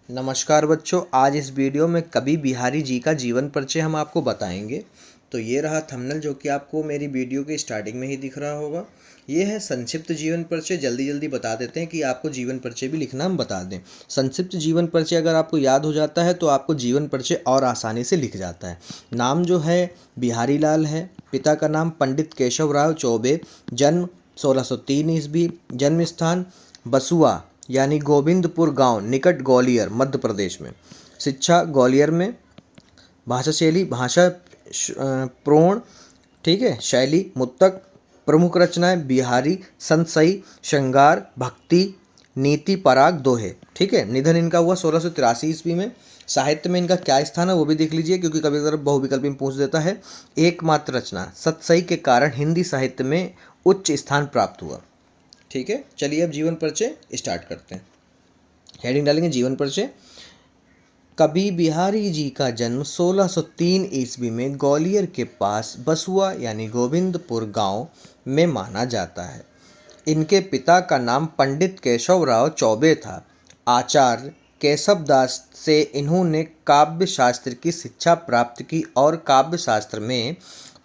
नमस्कार बच्चों, आज इस वीडियो में कवि बिहारी जी का जीवन परिचय हम आपको बताएंगे। तो ये रहा थंबनेल जो कि आपको मेरी वीडियो के स्टार्टिंग में ही दिख रहा होगा। ये है संक्षिप्त जीवन परिचय। जल्दी जल्दी बता देते हैं कि आपको जीवन परिचय भी लिखना हम बता दें। संक्षिप्त जीवन परिचय अगर आपको याद हो जाता है तो आपको जीवन परिचय और आसानी से लिख जाता है। नाम जो है बिहारी लाल है, पिता का नाम पंडित केशव राव चौबे, जन्म 1603 ईस्वी, जन्म स्थान बसुआ यानी गोविंदपुर गांव निकट ग्वालियर मध्य प्रदेश में। शिक्षा ग्वालियर में। भाषा शैली भाषा प्रोण, ठीक है। शैली मुत्तक। प्रमुख रचनाएं बिहारी, संतसई, श्रृंगार, भक्ति, नीति, पराग, दोहे, ठीक है। निधन इनका हुआ 1683 ईस्वी में। साहित्य में इनका क्या स्थान है वो भी देख लीजिए, क्योंकि कभी कभी बहुविकल्पी में पूछ देता है। एकमात्र रचना सतसई के कारण हिंदी साहित्य में उच्च स्थान प्राप्त हुआ, ठीक है। चलिए अब जीवन परिचय स्टार्ट करते हैं। हेडिंग डालेंगे जीवन परिचय। कवि बिहारी जी का जन्म 1603 ईस्वी में ग्वालियर के पास बसुआ यानी गोविंदपुर गांव में माना जाता है। इनके पिता का नाम पंडित केशव राव चौबे था। आचार्य केशव दास से इन्होंने काव्य शास्त्र की शिक्षा प्राप्त की और काव्य शास्त्र में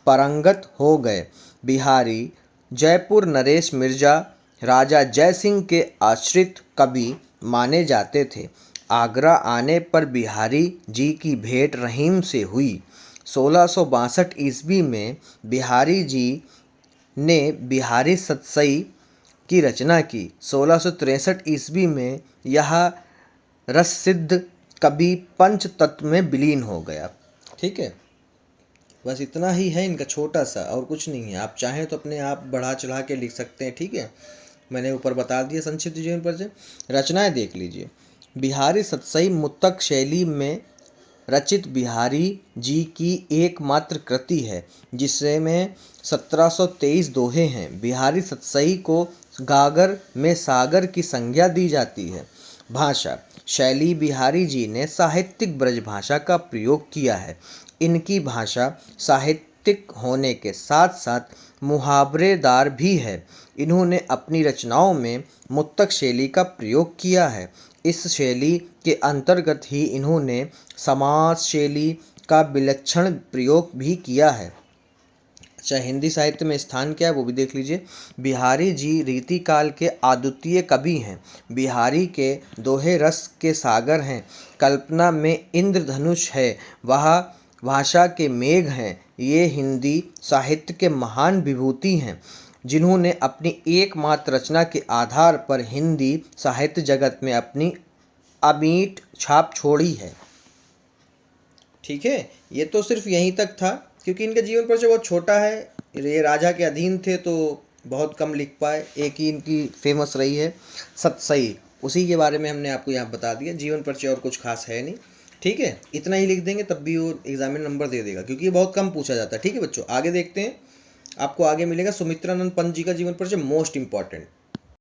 पारंगत हो गए। बिहारी जयपुर नरेश मिर्जा राजा जय सिंह के आश्रित कवि माने जाते थे। आगरा आने पर बिहारी जी की भेंट रहीम से हुई। 1662 ईस्वी में बिहारी जी ने बिहारी सतसई की रचना की। 1663 ईस्वी में यह रससिद्ध कवि पंचतत्व में विलीन हो गया, ठीक है। बस इतना ही है इनका छोटा सा, और कुछ नहीं है। आप चाहें तो अपने आप बढ़ा चढ़ा के लिख सकते हैं, ठीक है। मैंने ऊपर बता दिया संक्षिप्त जीवन परिचय। रचनाएं देख लीजिए। बिहारी सतसई मुत्तक शैली में रचित बिहारी जी की एकमात्र कृति है, जिसमें 1723 दोहे हैं। बिहारी सतसई को गागर में सागर की संज्ञा दी जाती है। भाषा शैली बिहारी जी ने साहित्यिक ब्रज भाषा का प्रयोग किया है। इनकी भाषा साहित्यिक होने के साथ साथ मुहावरेदार भी है। इन्होंने अपनी रचनाओं में मुत्तक शैली का प्रयोग किया है। इस शैली के अंतर्गत ही इन्होंने समास शैली का विलक्षण प्रयोग भी किया है। अच्छा, हिंदी साहित्य में स्थान क्या है वो भी देख लीजिए। बिहारी जी रीतिकाल के अद्वितीय कवि हैं। बिहारी के दोहे रस के सागर हैं। कल्पना में इंद्रधनुष है, वह भाषा के मेघ हैं। ये हिंदी साहित्य के महान विभूति हैं, जिन्होंने अपनी एकमात्र रचना के आधार पर हिंदी साहित्य जगत में अपनी अमिट छाप छोड़ी है, ठीक है। ये तो सिर्फ यहीं तक था, क्योंकि इनका जीवन परिचय बहुत छोटा है। ये राजा के अधीन थे तो बहुत कम लिख पाए। एक ही इनकी फेमस रही है सतसई, उसी के बारे में हमने आपको यहाँ बता दिया। जीवन परिचय और कुछ खास है नहीं, ठीक है। इतना ही लिख देंगे तब भी वो एग्जाम में नंबर दे देगा, क्योंकि ये बहुत कम पूछा जाता है, ठीक है बच्चों। आगे देखते हैं, आपको आगे मिलेगा सुमित्रानंद पंत जी का जीवन परिचय, मोस्ट इंपॉर्टेंट।